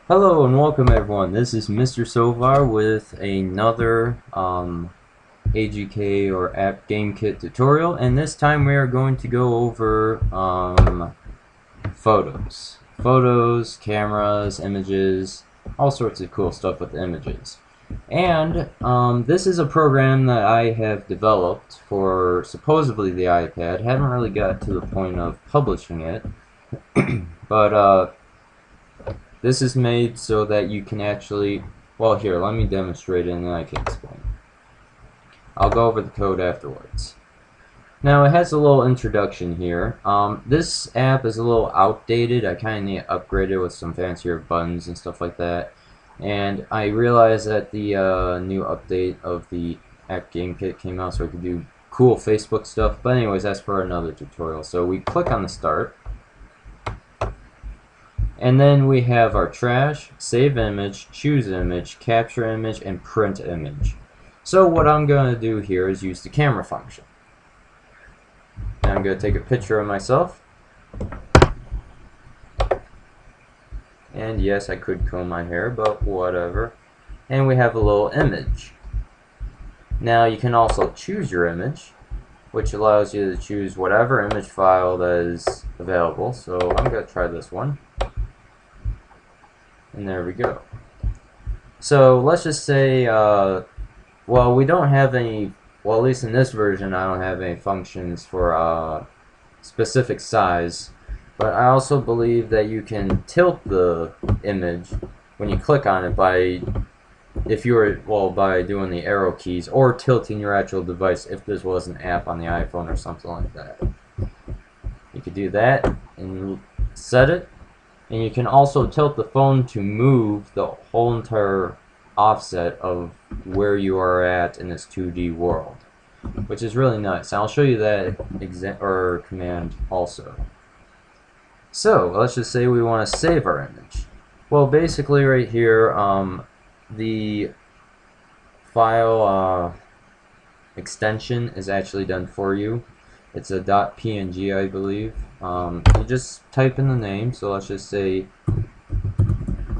Hello and welcome everyone. This is MrSovr with another AGK or App Game Kit tutorial, and this time we are going to go over photos, cameras, images, all sorts of cool stuff with images. And this is a program that I have developed for supposedly the iPad. Haven't really got to the point of publishing it, but this is made so that you can actually, well, here, let me demonstrate it and then I can explain. I'll go over the code afterwards. Now, it has a little introduction here. This app is a little outdated. I kind of need to upgrade it with some fancier buttons and stuff like that. And I realized that the new update of the App Game Kit came out so I could do cool Facebook stuff. But anyways, that's for another tutorial. So we click on the start. And then we have our trash, save image, choose image, capture image, and print image. So what I'm going to do here is use the camera function. And I'm going to take a picture of myself. And yes, I could comb my hair, but whatever. And we have a little image. Now you can also choose your image, which allows you to choose whatever image file that is available. So I'm going to try this one. And there we go. So let's just say, well, we don't have any, well, at least in this version, I don't have any functions for specific size. But I also believe that you can tilt the image when you click on it by, if you were, well, by doing the arrow keys or tilting your actual device if this was an app on the iPhone or something like that. You could do that and set it. And you can also tilt the phone to move the whole entire offset of where you are at in this 2D world, which is really nice. I'll show you that command also. So let's just say we want to save our image. Well, basically right here, the file extension is actually done for you. It's a .png, I believe. You just type in the name, so let's just say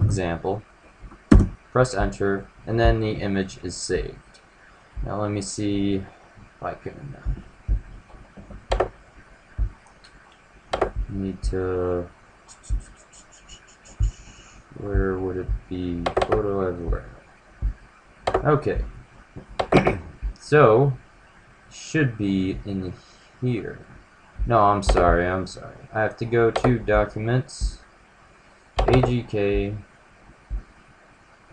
example. Press enter, and then the image is saved. Now let me see if I can. Need to. Where would it be? Photo everywhere. Okay. So should be in here. No, I'm sorry. I have to go to Documents, AGK.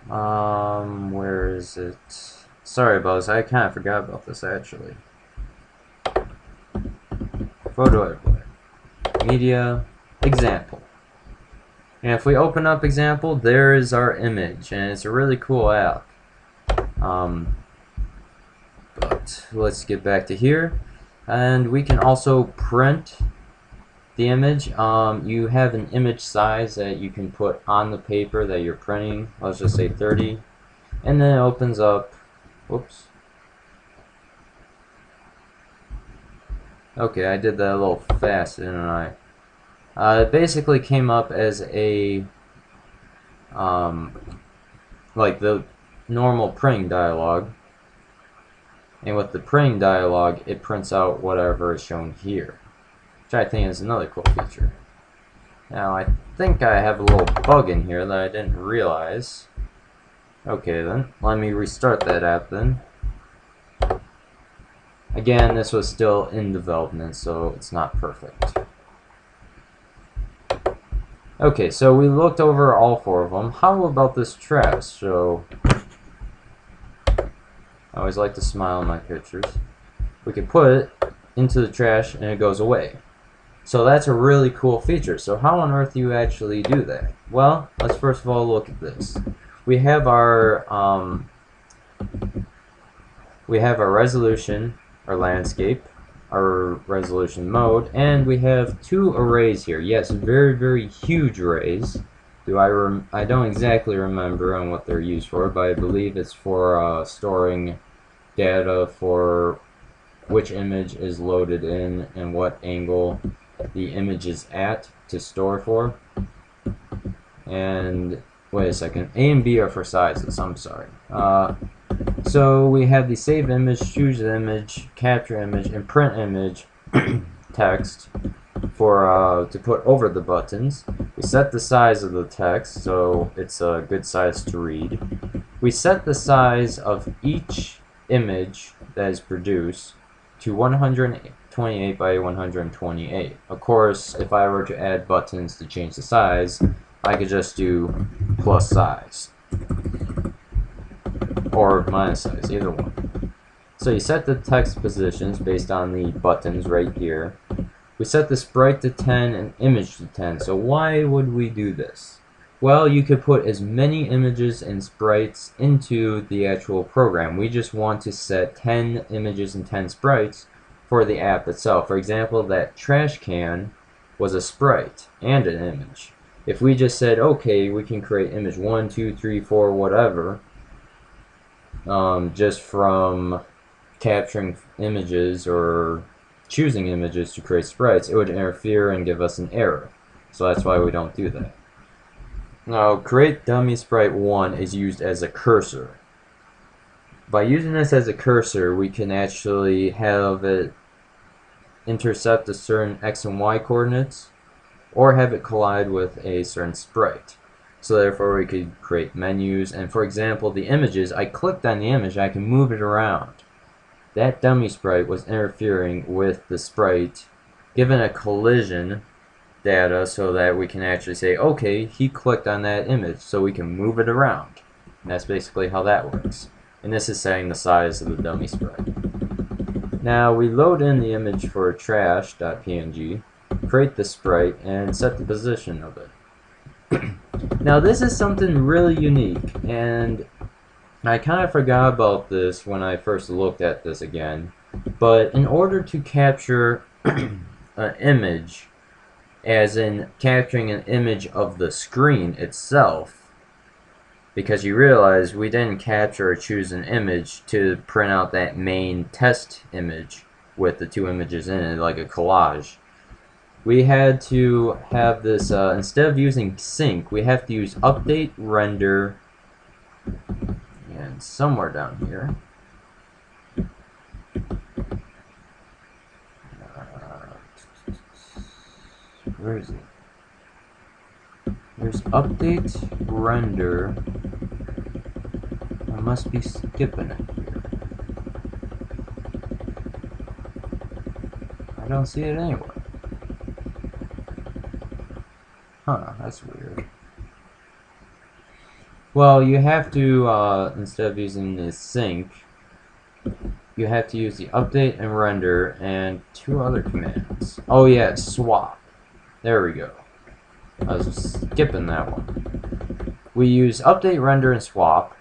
Where is it? Sorry about this. I kind of forgot about this actually. Photo everywhere. Media, example. And if we open up example, there is our image, and it's a really cool app. But let's get back to here. And we can also print the image. You have an image size that you can put on the paper that you're printing. Let's just say 30. And then it opens up. Whoops. Okay, I did that a little fast, didn't I? It basically came up as a like the normal printing dialog. And with the printing dialog, it prints out whatever is shown here, which I think is another cool feature. Now, I think I have a little bug in here that I didn't realize. Okay, then. Let me restart that app, then. Again, this was still in development, so it's not perfect. Okay, so we looked over all four of them. How about this trash? So I always like to smile in my pictures. We can put it into the trash and it goes away. So that's a really cool feature. So how on earth do you actually do that? Well, let's first of all look at this. We have our resolution, our landscape, our resolution mode, and we have two arrays here. Yes, very, very huge arrays. I don't exactly remember on what they're used for, but I believe it's for storing data for which image is loaded in and what angle the image is at to store for. And wait a second, A and B are for sizes, I'm sorry. So we have the save image, choose image, capture image, and print image text for to put over the buttons. We set the size of the text so it's a good size to read. We set the size of each image that is produced to 128 by 128. Of course, if I were to add buttons to change the size, I could just do plus size or minus size, either one. So you set the text positions based on the buttons right here. We set the sprite to 10 and image to 10. So why would we do this? Well, you could put as many images and sprites into the actual program. We just want to set 10 images and 10 sprites for the app itself. For example, that trash can was a sprite and an image. If we just said, okay, we can create image 1, 2, 3, 4, whatever, just from capturing images or choosing images to create sprites, it would interfere and give us an error. So that's why we don't do that. Now, create dummy sprite 1 is used as a cursor. By using this as a cursor, we can actually have it intercept a certain x and y coordinates, or have it collide with a certain sprite. So therefore we could create menus, and for example the images, I clicked on the image, I can move it around. That dummy sprite was interfering with the sprite, given a collision data so that we can actually say, okay, he clicked on that image, so we can move it around. And that's basically how that works. And this is setting the size of the dummy sprite. Now we load in the image for trash.png, create the sprite, and set the position of it. Now this is something really unique, and I kind of forgot about this when I first looked at this again, but in order to capture an image, as in capturing an image of the screen itself, because you realize we didn't capture or choose an image to print out that main test image with the two images in it, like a collage. We had to have this, instead of using sync, we have to use update render, and somewhere down here, where is it? There's update render. I must be skipping it here. I don't see it anywhere. Huh, that's weird. Well, you have to, instead of using the sync, you have to use the update and render and two other commands. Oh yeah, swap. There we go. I was skipping that one. We use update, render, and swap.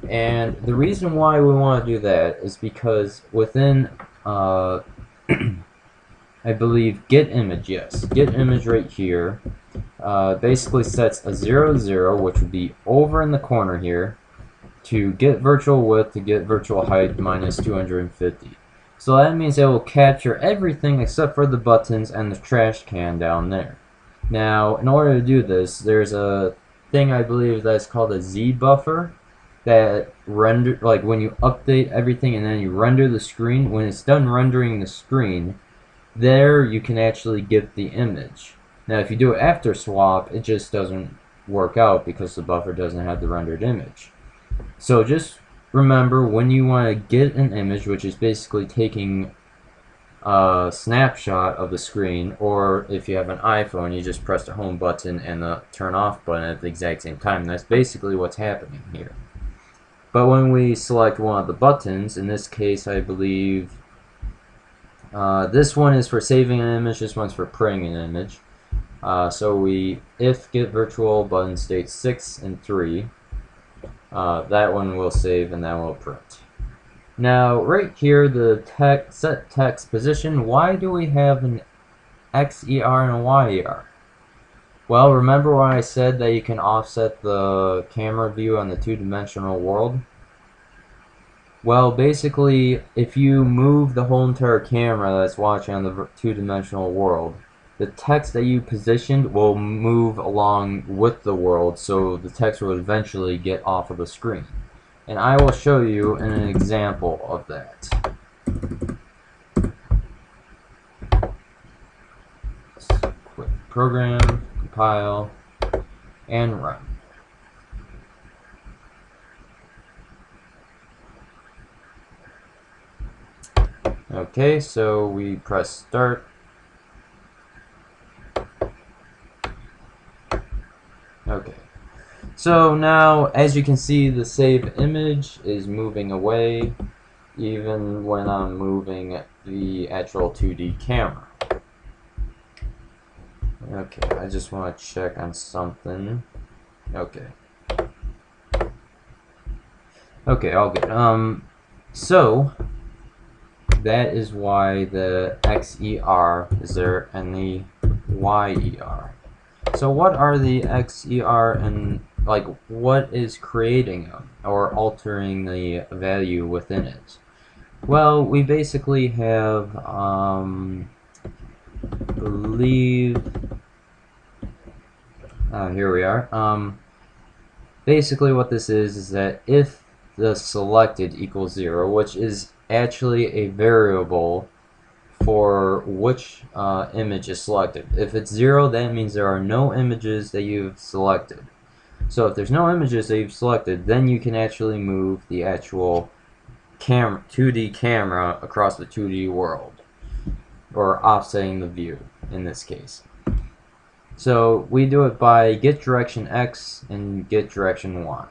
And the reason why we want to do that is because within, I believe, get image, yes, get image right here, basically sets a 0, 0, which would be over in the corner here, to get virtual width to get virtual height minus 250. So that means it will capture everything except for the buttons and the trash can down there. Now, in order to do this, there's a thing I believe that's called a Z buffer that render, like when you update everything and then you render the screen, when it's done rendering the screen, there you can actually get the image. Now if you do it after swap, it just doesn't work out because the buffer doesn't have the rendered image. So just remember, when you want to get an image, which is basically taking a snapshot of the screen, or if you have an iPhone, you just press the home button and the turn off button at the exact same time. That's basically what's happening here. But when we select one of the buttons, in this case I believe this one is for saving an image, this one's for printing an image. So we if get virtual button state 6 and 3, that one will save and that will print. Now right here, the set text position, why do we have an XER and a YER? Well, remember when I said that you can offset the camera view on the two-dimensional world? Well, basically, if you move the whole entire camera that's watching on the two-dimensional world, the text that you positioned will move along with the world, so the text will eventually get off of the screen. And I will show you an example of that. Let's quit the program, compile, and run. Okay, so we press start. Okay, so now as you can see, the save image is moving away even when I'm moving the actual 2D camera. Okay, I just want to check on something. Okay, all good. So that is why the XER is there and the YER. So what are the XER and like what is creating them or altering the value within it? Well, we basically have believe here we are. Basically what this is that if the selected equals 0, which is actually a variable for which image is selected. If it's 0, that means there are no images that you've selected. So if there's no images that you've selected, then you can actually move the actual 2D camera across the 2D world, or offsetting the view in this case. So we do it by get direction X and get direction Y.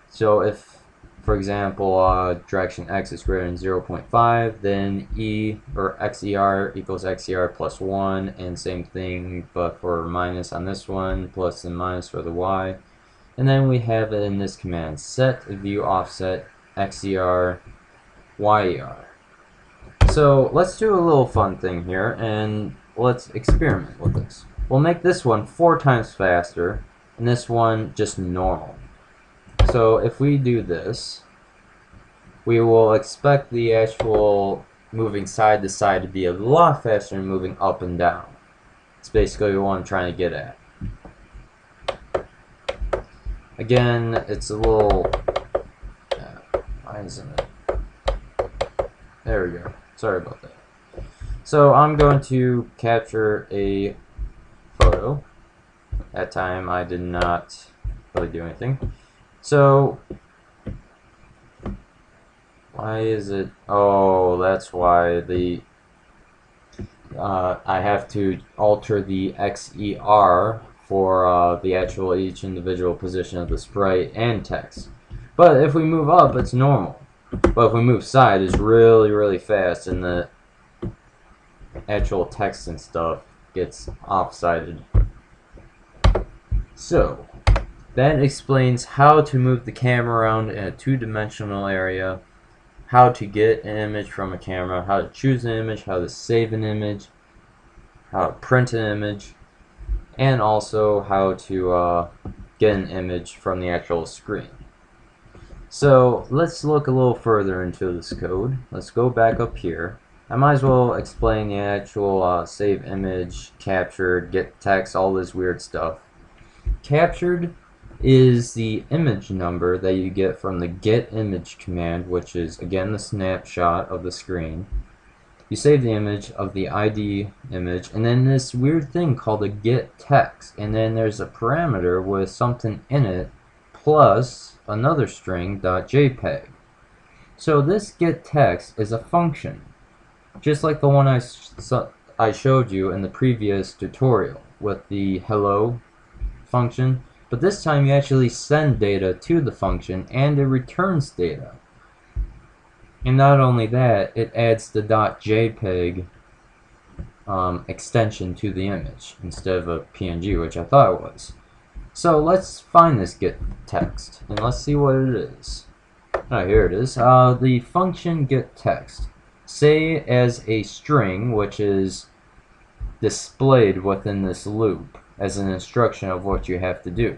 So if, for example, direction X is greater than 0.5, then E or XER equals XER plus 1, and same thing but for minus on this one, plus and minus for the Y. And then we have it in this command, set view offset XER YER. So let's do a little fun thing here and let's experiment with this. We'll make this one 4 times faster and this one just normal. So if we do this, we will expect the actual moving side to side to be a lot faster than moving up and down. It's basically what I'm trying to get at. Again, it's a little... why isn't it? There we go. Sorry about that. So I'm going to capture a photo. That time I did not really do anything. So why is it? Oh, that's why the I have to alter the XER for the actual each individual position of the sprite and text. But if we move up, it's normal. But if we move side, it's really, really fast, and the actual text and stuff gets offsided. So that explains how to move the camera around in a 2-dimensional area, how to get an image from a camera, how to choose an image, how to save an image, how to print an image, and also how to get an image from the actual screen. So let's look a little further into this code. Let's go back up here. I might as well explain the actual save image, captured, get text, all this weird stuff. Captured is the image number that you get from the get image command, which is again the snapshot of the screen. You save the image of the ID image, and then this weird thing called a get text, and then there's a parameter with something in it plus another string .jpg. So this get text is a function, just like the one I showed you in the previous tutorial with the hello function. But this time you actually send data to the function and it returns data. And not only that, it adds the .jpg extension to the image instead of a PNG, which I thought it was. So let's find this get text and let's see what it is. Oh, here it is. The function get text. Say as a string, which is displayed within this loop as an instruction of what you have to do.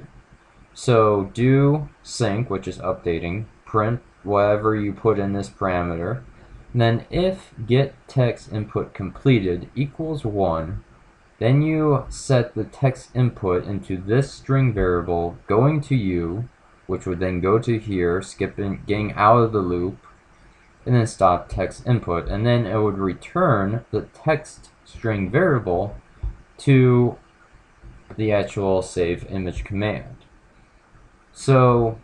So do sync, which is updating, print whatever you put in this parameter, and then if get text input completed equals 1, Then you set the text input into this string variable going to you, which would then go to here, getting out of the loop, and then stop text input. And then it would return the text string variable to the actual save image command. So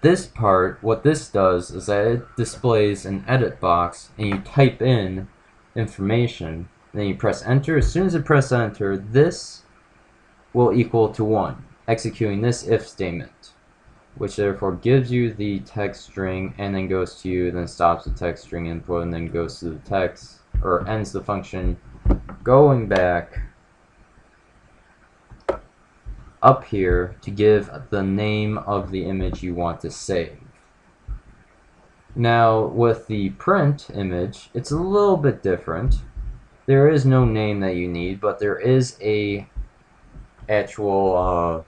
this part, what this does is that it displays an edit box and you type in information, then you press enter. As soon as you press enter, this will equal to 1, executing this if statement, which therefore gives you the text string and then goes to you, then stops the text string input and then goes to the text, or ends the function, going back up here to give the name of the image you want to save. Now with the print image, it's a little bit different. There is no name that you need, but there is a actual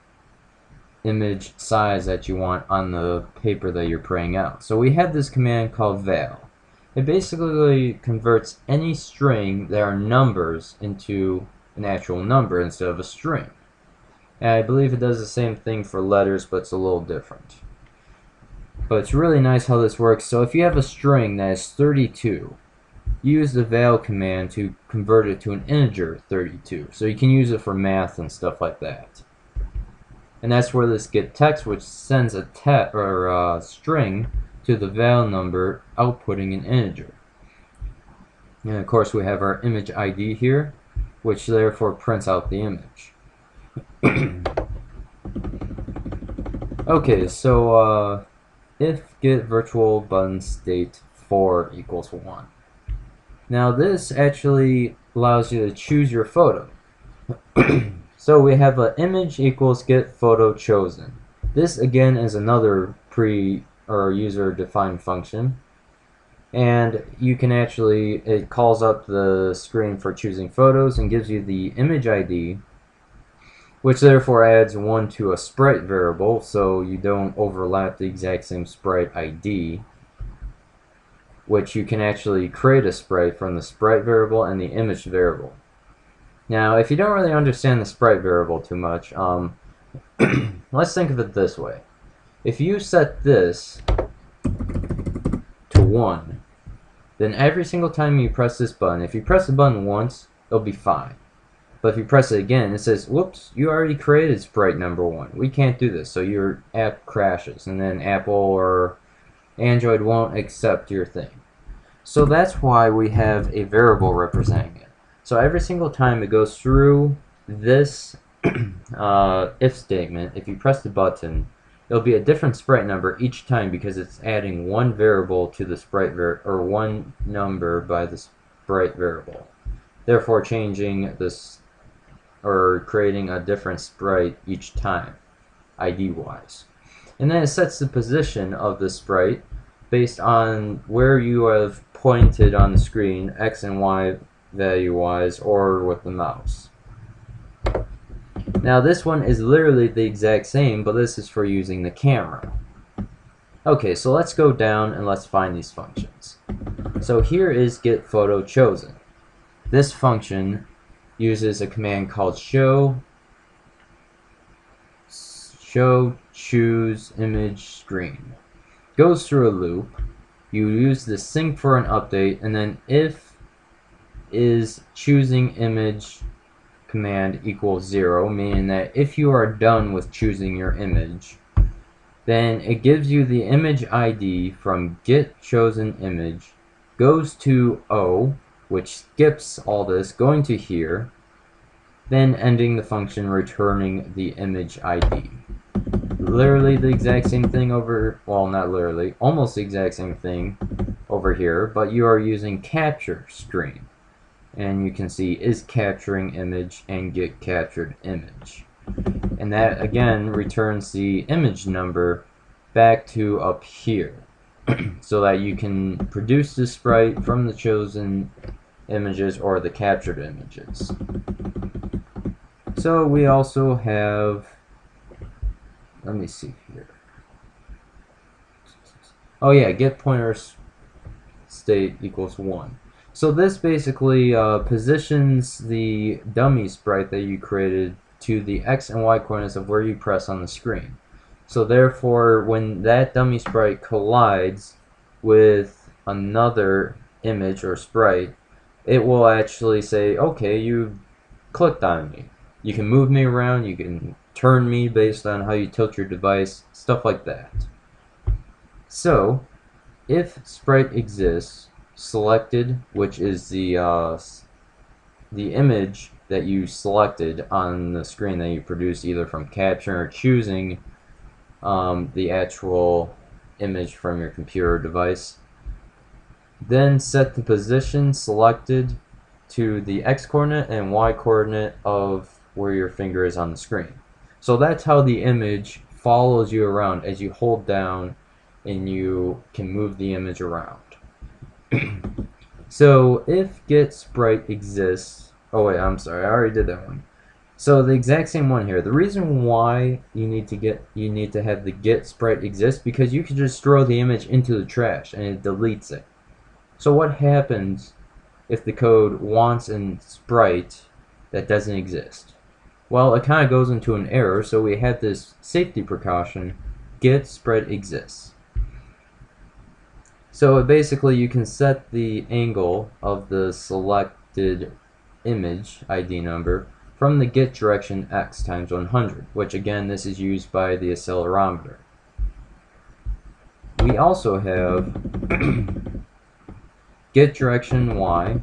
image size that you want on the paper that you're praying out. So we have this command called val. It basically converts any string that are numbers into an actual number instead of a string. And I believe it does the same thing for letters, but it's a little different. But it's really nice how this works. So if you have a string that is 32, use the val command to convert it to an integer 32. So you can use it for math and stuff like that. And that's where this get text, which sends a string to the val number, outputting an integer. And of course we have our image ID here, which therefore prints out the image. Okay, so if get virtual button state 4 equals 1. Now this actually allows you to choose your photo. So we have an image equals get photo chosen. This again is another user defined function, and you can actually, it calls up the screen for choosing photos and gives you the image ID, which therefore adds 1 to a sprite variable, so you don't overlap the exact same sprite ID, which you can actually create a sprite from the sprite variable and the image variable. Now, if you don't really understand the sprite variable too much, let's think of it this way. If you set this to 1, then every single time you press this button, if you press the button once, it'll be fine. But if you press it again, it says, whoops, you already created sprite number 1. We can't do this, so your app crashes, and then Apple or Android won't accept your thing. So that's why we have a variable representing it. So every single time it goes through this if statement, if you press the button, it'll be a different sprite number each time because it's adding one variable to the sprite or one number by the sprite variable, therefore changing this or creating a different sprite each time, ID wise. And then it sets the position of the sprite based on where you have pointed on the screen, X and Y value wise, or with the mouse. Now this one is literally the exact same, but this is for using the camera. Okay, so let's go down and let's find these functions. So here is get photo chosen. This function uses a command called show choose image screen. Goes through a loop. You use the sync for an update, and then if is choosing image command equals 0, meaning that if you are done with choosing your image, then it gives you the image ID from get chosen image, goes to O, which skips all this, going to here, then ending the function returning the image ID. Literally the exact same thing over, well, not literally, almost the exact same thing over here, but you are using capture screen. And you can see is capturing image and get captured image. And that again returns the image number back to up here so that you can produce the sprite from the chosen images or the captured images. So we also have, let me see here. Oh yeah, get pointer state equals 1. So this basically positions the dummy sprite that you created to the x and y coordinates of where you press on the screen. So therefore, when that dummy sprite collides with another image or sprite, it will actually say, okay, you clicked on me. You can move me around, you can turn me based on how you tilt your device, stuff like that. So, if sprite exists, selected, which is the image that you selected on the screen that you produced either from capturing or choosing the actual image from your computer device. Then set the position selected to the x coordinate and y coordinate of where your finger is on the screen. So that's how the image follows you around as you hold down and you can move the image around. So if getSprite exists, oh wait, I'm sorry, I already did that one. So the exact same one here. The reason why you need to have the getSprite exist because you can just throw the image into the trash and it deletes it. So what happens if the code wants a sprite that doesn't exist? Well, it kind of goes into an error, so we have this safety precaution, getSprite exists. So basically you can set the angle of the selected image ID number from the get direction x times 100, which again this is used by the accelerometer. We also have get direction y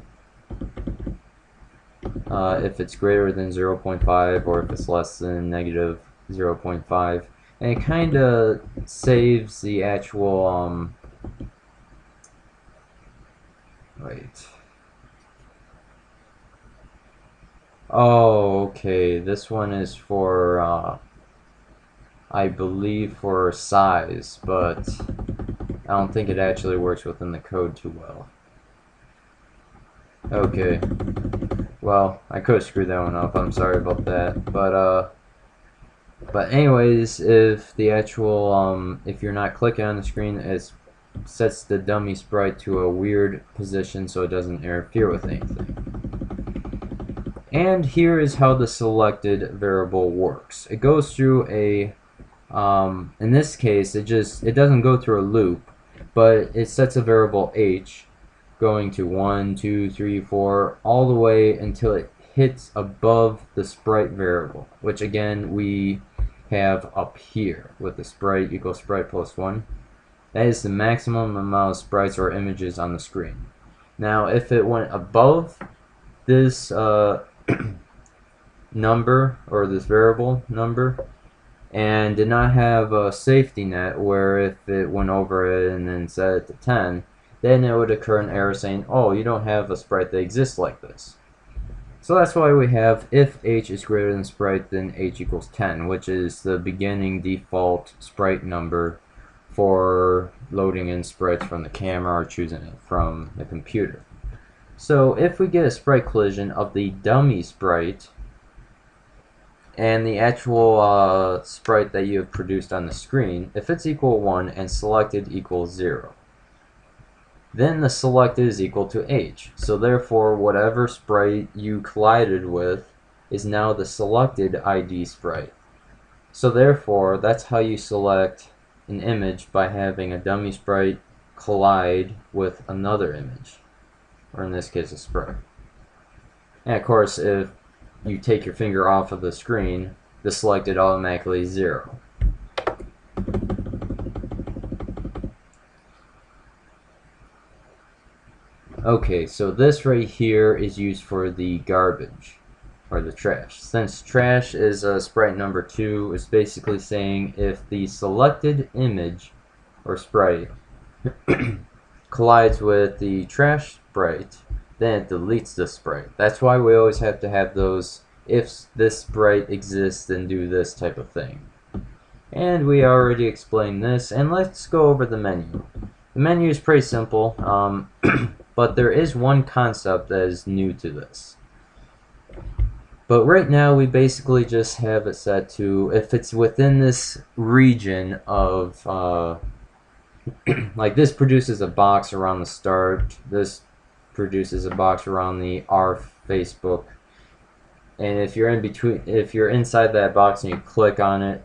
if it's greater than 0.5 or if it's less than negative 0.5, and it kind of saves the actual wait. Oh, okay. This one is for, I believe, for size, but I don't think it actually works within the code too well. Okay. Well, I could have screwed that one up. I'm sorry about that. But anyways, if the actual, if you're not clicking on the screen, it sets the dummy sprite to a weird position so it doesn't interfere with anything. And here is how the selected variable works. It goes through a, in this case, it doesn't go through a loop, but it sets a variable h going to 1, 2, 3, 4, all the way until it hits above the sprite variable, which again we have up here with the sprite equals sprite plus 1. That is the maximum amount of sprites or images on the screen. Now if it went above this number, or this variable number, and did not have a safety net where if it went over it and then set it to 10, then it would occur an error saying, oh, you don't have a sprite that exists like this. So that's why we have if h is greater than sprite, then h equals 10, which is the beginning default sprite number for loading in sprites from the camera or choosing it from the computer. So if we get a sprite collision of the dummy sprite and the actual sprite that you have produced on the screen, if it's equal 1 and selected equals 0, then the selected is equal to h. So therefore, whatever sprite you collided with is now the selected ID sprite. So therefore, that's how you select an image, by having a dummy sprite collide with another image, or in this case a sprite. And of course, if you take your finger off of the screen, the selected automatically is 0. Okay, so this right here is used for the garbage, or the trash. Since trash is sprite number 2, it's basically saying if the selected image or sprite collides with the trash sprite, then it deletes the sprite. That's why we always have to have those if this sprite exists, then do this type of thing. And we already explained this, and let's go over the menu. The menu is pretty simple, but there is one concept that is new to this. But right now we basically just have it set to if it's within this region of like this produces a box around the start, this produces a box around the our Facebook. And if you're in between, if you're inside that box and you click on it,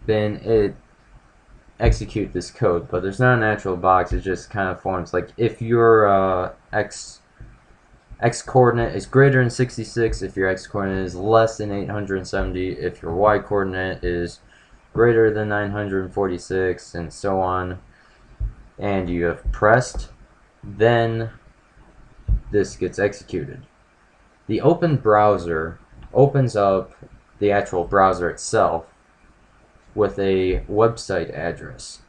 then it execute this code. But there's not an actual box. It just kind of forms like if your x coordinate is greater than 66, if your x coordinate is less than 870, if your y coordinate is greater than 946, and so on, and you have pressed, then this gets executed. The open browser opens up the actual browser itself with a website address.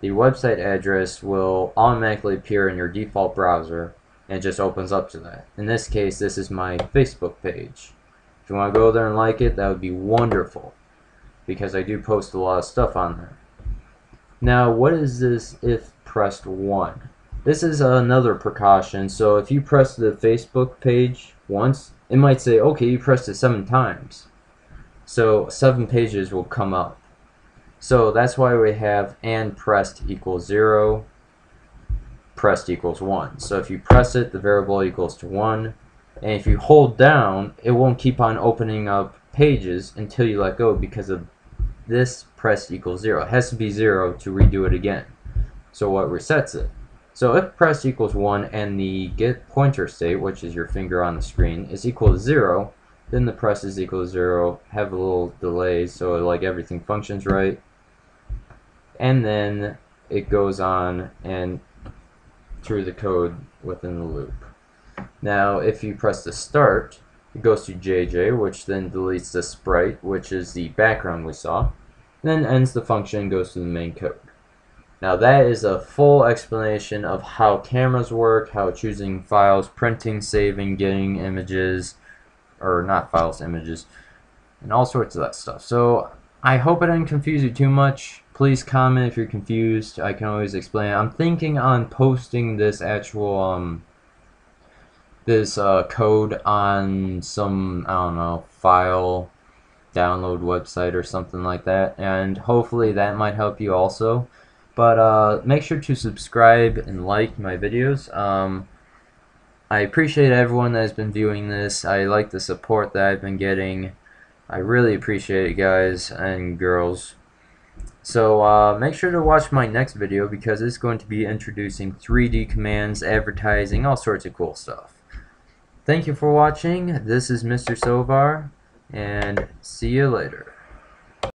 The website address will automatically appear in your default browser and just opens up to that. In this case, this is my Facebook page. If you want to go there and like it, that would be wonderful, because I do post a lot of stuff on there. Now, what is this if pressed 1? This is another precaution. So if you press the Facebook page once, it might say, okay, you pressed it 7 times. So 7 pages will come up. So that's why we have and pressed equals 0, pressed equals 1. So if you press it, the variable equals to 1. And if you hold down, it won't keep on opening up pages until you let go, because of this pressed equals 0. It has to be 0 to redo it again. So what resets it? So if pressed equals 1 and the get pointer state, which is your finger on the screen, is equal to 0, then the press is equal to 0, have a little delay so like everything functions right, and then it goes on and through the code within the loop. Now if you press the start, it goes to JJ, which then deletes the sprite, which is the background we saw, then ends the function and goes to the main code. Now that is a full explanation of how cameras work, how choosing files, printing, saving, getting images, or not files, images, and all sorts of that stuff. So I hope I didn't confuse you too much. Please comment if you're confused. I can always explain. I'm thinking on posting this actual code on some, I don't know, file download website or something like that, and hopefully that might help you also. But make sure to subscribe and like my videos. I appreciate everyone that has been viewing this. I like the support that I've been getting. I really appreciate it, guys and girls. So make sure to watch my next video, because it's going to be introducing 3D commands, advertising, all sorts of cool stuff. Thank you for watching. This is MrSovr, and see you later.